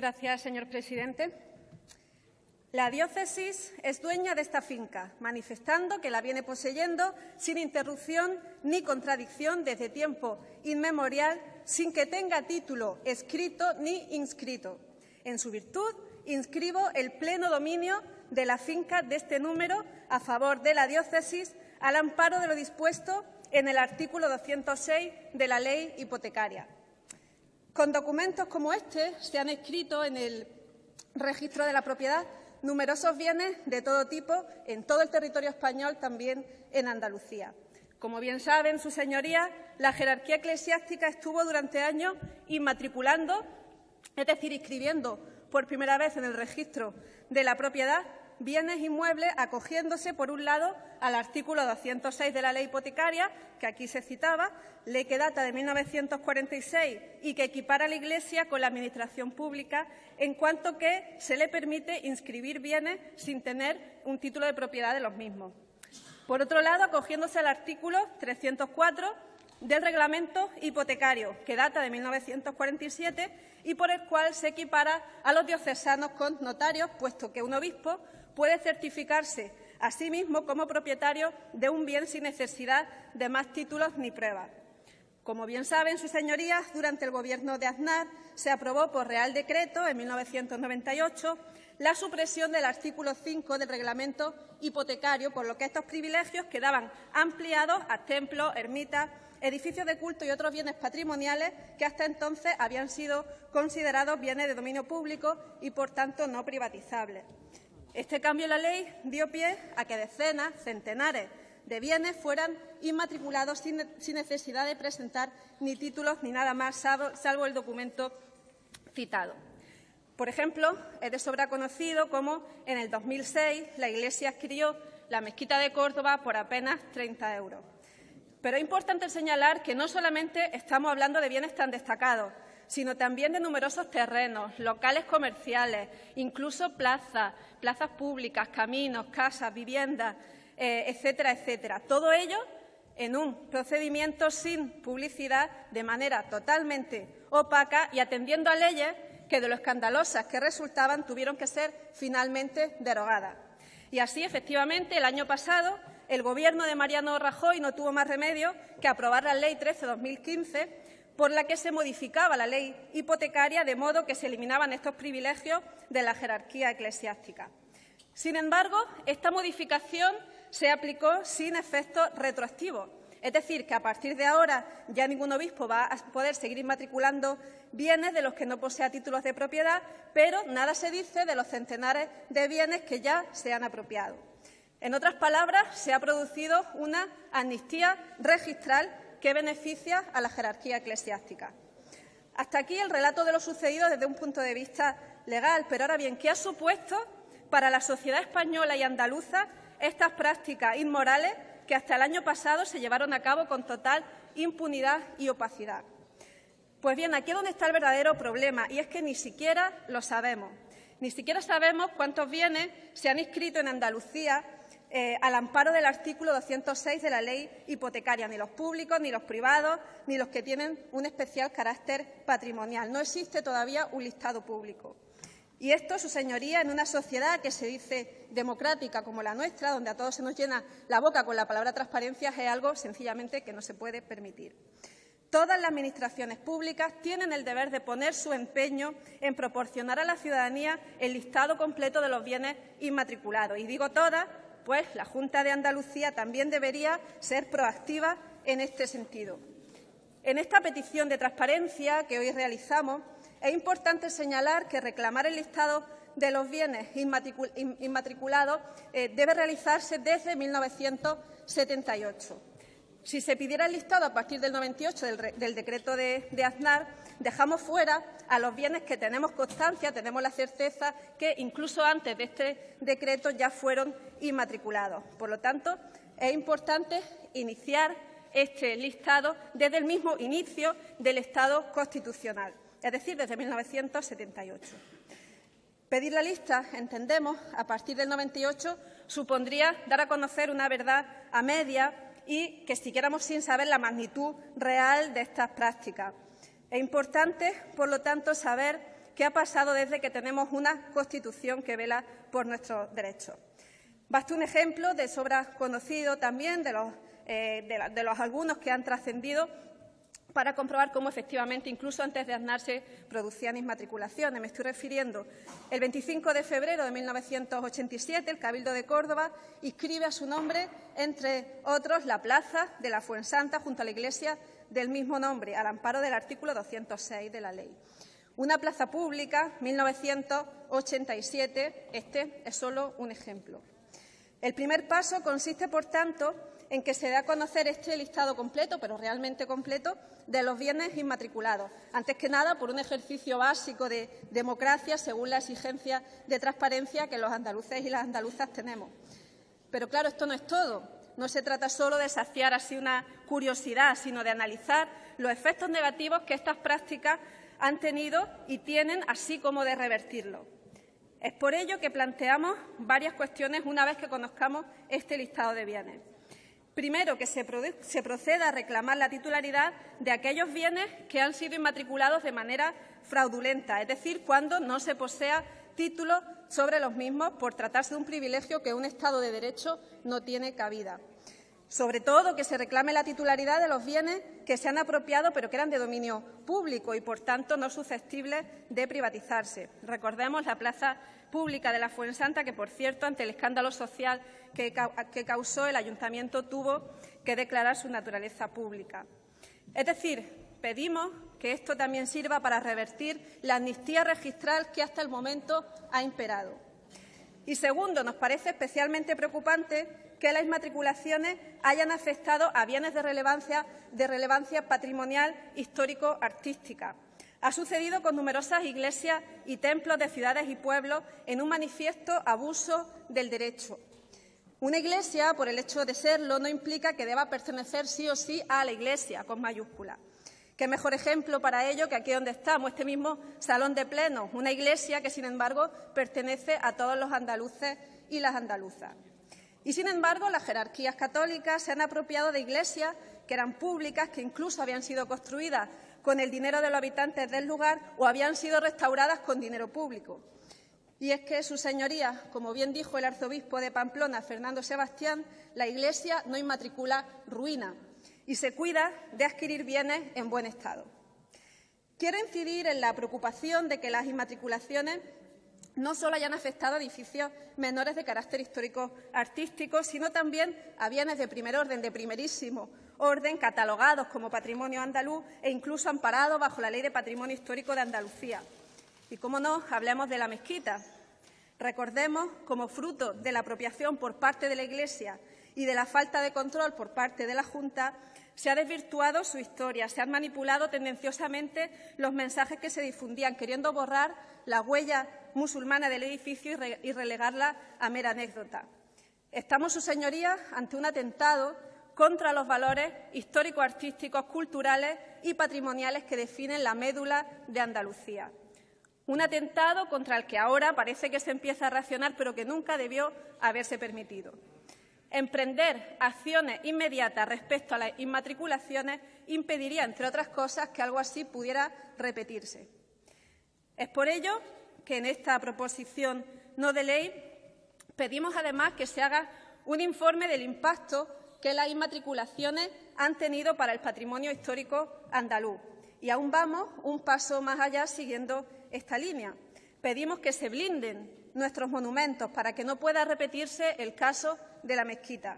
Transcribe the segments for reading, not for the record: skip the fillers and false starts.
Gracias, señor presidente. La diócesis es dueña de esta finca, manifestando que la viene poseyendo sin interrupción ni contradicción desde tiempo inmemorial, sin que tenga título escrito ni inscrito. En su virtud, inscribo el pleno dominio de la finca de este número a favor de la diócesis al amparo de lo dispuesto en el artículo 206 de la Ley hipotecaria. Con documentos como este se han inscrito en el registro de la propiedad numerosos bienes de todo tipo en todo el territorio español, también en Andalucía. Como bien saben sus señorías, la jerarquía eclesiástica estuvo durante años inmatriculando, es decir, inscribiendo por primera vez en el registro de la propiedad bienes inmuebles, acogiéndose, por un lado, al artículo 206 de la Ley hipotecaria, que aquí se citaba, ley que data de 1946 y que equipara a la Iglesia con la Administración pública, en cuanto que se le permite inscribir bienes sin tener un título de propiedad de los mismos. Por otro lado, acogiéndose al artículo 304 del Reglamento hipotecario, que data de 1947 y por el cual se equipara a los diocesanos con notarios, puesto que un obispo puede certificarse a sí mismo como propietario de un bien sin necesidad de más títulos ni pruebas. Como bien saben sus señorías, durante el Gobierno de Aznar se aprobó por Real Decreto en 1998 la supresión del artículo 5 del Reglamento hipotecario, por lo que estos privilegios quedaban ampliados a templos, ermitas, edificios de culto y otros bienes patrimoniales que hasta entonces habían sido considerados bienes de dominio público y, por tanto, no privatizables. Este cambio en la ley dio pie a que decenas, centenares de bienes fueran inmatriculados sin necesidad de presentar ni títulos ni nada más, salvo el documento citado. Por ejemplo, es de sobra conocido cómo en el 2006 la Iglesia adquirió la mezquita de Córdoba por apenas 30 euros. Pero es importante señalar que no solamente estamos hablando de bienes tan destacados, sino también de numerosos terrenos, locales comerciales, incluso plazas públicas, caminos, casas, viviendas, etcétera, etcétera. Todo ello en un procedimiento sin publicidad, de manera totalmente opaca y atendiendo a leyes que, de lo escandalosas que resultaban, tuvieron que ser finalmente derogadas. Y así, efectivamente, el año pasado, el Gobierno de Mariano Rajoy no tuvo más remedio que aprobar la Ley 13/2015, por la que se modificaba la ley hipotecaria de modo que se eliminaban estos privilegios de la jerarquía eclesiástica. Sin embargo, esta modificación se aplicó sin efectos retroactivos, es decir, que a partir de ahora ya ningún obispo va a poder seguir inmatriculando bienes de los que no posea títulos de propiedad, pero nada se dice de los centenares de bienes que ya se han apropiado. En otras palabras, se ha producido una amnistía registral que beneficia a la jerarquía eclesiástica. Hasta aquí el relato de lo sucedido desde un punto de vista legal, pero ahora bien, ¿qué ha supuesto para la sociedad española y andaluza estas prácticas inmorales que hasta el año pasado se llevaron a cabo con total impunidad y opacidad? Pues bien, aquí es donde está el verdadero problema, y es que ni siquiera lo sabemos. Ni siquiera sabemos cuántos bienes se han inscrito en Andalucía al amparo del artículo 206 de la Ley hipotecaria, ni los públicos, ni los privados, ni los que tienen un especial carácter patrimonial. No existe todavía un listado público. Y esto, su señoría, en una sociedad que se dice democrática como la nuestra, donde a todos se nos llena la boca con la palabra transparencia, es algo sencillamente que no se puede permitir. Todas las administraciones públicas tienen el deber de poner su empeño en proporcionar a la ciudadanía el listado completo de los bienes inmatriculados. Y digo todas, pues la Junta de Andalucía también debería ser proactiva en este sentido. En esta petición de transparencia que hoy realizamos, es importante señalar que reclamar el listado de los bienes inmatriculados debe realizarse desde 1978. Si se pidiera el listado a partir del 98 del decreto de Aznar, dejamos fuera a los bienes que tenemos constancia, tenemos la certeza que incluso antes de este decreto ya fueron inmatriculados. Por lo tanto, es importante iniciar este listado desde el mismo inicio del Estado constitucional, es decir, desde 1978. Pedir la lista, entendemos, a partir del 98 supondría dar a conocer una verdad a media y que siguiéramos sin saber la magnitud real de estas prácticas. Es importante, por lo tanto, saber que ha pasado desde que tenemos una Constitución que vela por nuestros derechos. Basta un ejemplo de sobra conocido también de los algunos que han trascendido para comprobar cómo efectivamente, incluso antes de AZNAR, producían inmatriculaciones. Me estoy refiriendo. El 25 de febrero de 1987, el Cabildo de Córdoba inscribe a su nombre, entre otros, la plaza de la Fuensanta junto a la iglesia del mismo nombre, al amparo del artículo 206 de la ley. Una plaza pública, 1987, este es solo un ejemplo. El primer paso consiste, por tanto, en que se dé a conocer este listado completo, pero realmente completo, de los bienes inmatriculados. Antes que nada, por un ejercicio básico de democracia, según la exigencia de transparencia que los andaluces y las andaluzas tenemos. Pero, claro, esto no es todo. No se trata solo de saciar así una curiosidad, sino de analizar los efectos negativos que estas prácticas han tenido y tienen, así como de revertirlos. Es por ello que planteamos varias cuestiones una vez que conozcamos este listado de bienes. Primero, que se proceda a reclamar la titularidad de aquellos bienes que han sido inmatriculados de manera fraudulenta, es decir, cuando no se posea título sobre los mismos por tratarse de un privilegio que en un Estado de Derecho no tiene cabida. Sobre todo, que se reclame la titularidad de los bienes que se han apropiado pero que eran de dominio público y, por tanto, no susceptibles de privatizarse. Recordemos la plaza pública de la Fuensanta, que, por cierto, ante el escándalo social que causó, el Ayuntamiento tuvo que declarar su naturaleza pública. Es decir, pedimos que esto también sirva para revertir la amnistía registral que hasta el momento ha imperado. Y segundo, nos parece especialmente preocupante que las inmatriculaciones hayan afectado a bienes de relevancia patrimonial, histórico-artística. Ha sucedido con numerosas iglesias y templos de ciudades y pueblos en un manifiesto abuso del derecho. Una iglesia, por el hecho de serlo, no implica que deba pertenecer sí o sí a la Iglesia, con mayúscula. Qué mejor ejemplo para ello que aquí donde estamos, este mismo salón de plenos, una iglesia que, sin embargo, pertenece a todos los andaluces y las andaluzas. Y, sin embargo, las jerarquías católicas se han apropiado de iglesias que eran públicas, que incluso habían sido construidas con el dinero de los habitantes del lugar o habían sido restauradas con dinero público. Y es que, sus señorías, como bien dijo el arzobispo de Pamplona, Fernando Sebastián, la Iglesia no inmatricula ruina y se cuida de adquirir bienes en buen estado. Quiero incidir en la preocupación de que las inmatriculaciones no solo hayan afectado a edificios menores de carácter histórico-artístico, sino también a bienes de primer orden, de primerísimo orden, catalogados como patrimonio andaluz e incluso amparados bajo la Ley de Patrimonio Histórico de Andalucía. Y, cómo no, hablemos de la mezquita. Recordemos, como fruto de la apropiación por parte de la Iglesia y de la falta de control por parte de la Junta, se ha desvirtuado su historia, se han manipulado tendenciosamente los mensajes que se difundían, queriendo borrar la huella musulmana del edificio y relegarla a mera anécdota. Estamos, sus señorías, ante un atentado contra los valores histórico-artísticos, culturales y patrimoniales que definen la médula de Andalucía. Un atentado contra el que ahora parece que se empieza a reaccionar, pero que nunca debió haberse permitido. Emprender acciones inmediatas respecto a las inmatriculaciones impediría, entre otras cosas, que algo así pudiera repetirse. Es por ello que en esta proposición no de ley pedimos, además, que se haga un informe del impacto que las inmatriculaciones han tenido para el patrimonio histórico andaluz. Y aún vamos un paso más allá siguiendo esta línea. Pedimos que se blinden nuestros monumentos para que no pueda repetirse el caso de la mezquita.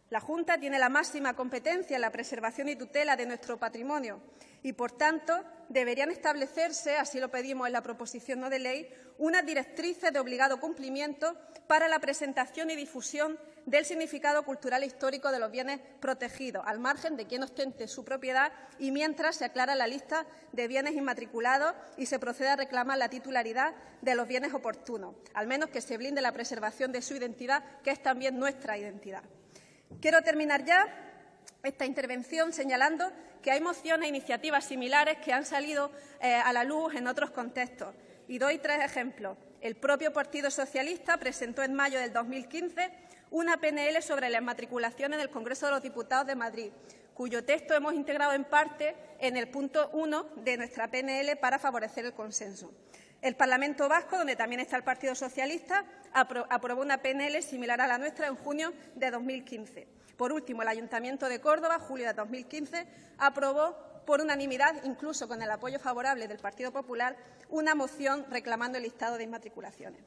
La Junta tiene la máxima competencia en la preservación y tutela de nuestro patrimonio y, por tanto, deberían establecerse, así lo pedimos en la proposición no de ley, unas directrices de obligado cumplimiento para la presentación y difusión del significado cultural e histórico de los bienes protegidos, al margen de quien ostente su propiedad y mientras se aclara la lista de bienes inmatriculados y se procede a reclamar la titularidad de los bienes oportunos, al menos que se blinde la preservación de su identidad, que es también nuestra identidad. Quiero terminar ya esta intervención señalando que hay mociones e iniciativas similares que han salido a la luz en otros contextos. Y doy 3 ejemplos. El propio Partido Socialista presentó en mayo del 2015 una PNL sobre las matriculaciones del Congreso de los Diputados de Madrid, cuyo texto hemos integrado en parte en el punto 1 de nuestra PNL para favorecer el consenso. El Parlamento Vasco, donde también está el Partido Socialista, aprobó una PNL similar a la nuestra en junio de 2015. Por último, el Ayuntamiento de Córdoba, julio de 2015, aprobó por unanimidad, incluso con el apoyo favorable del Partido Popular, una moción reclamando el listado de inmatriculaciones.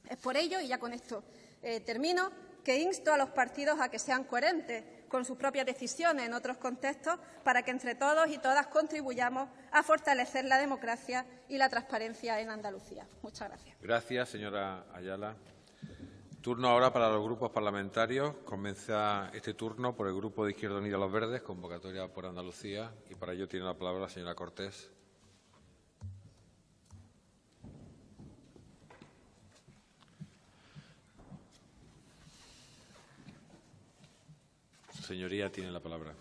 Es por ello, y ya con esto termino, que insto a los partidos a que sean coherentes con sus propias decisiones en otros contextos para que entre todos y todas contribuyamos a fortalecer la democracia y la transparencia en Andalucía. Muchas gracias. Gracias, señora Ayala. Turno ahora para los grupos parlamentarios. Comienza este turno por el Grupo de Izquierda Unida Los Verdes, convocatoria por Andalucía, y para ello tiene la palabra la señora Cortés. Señoría, tiene la palabra.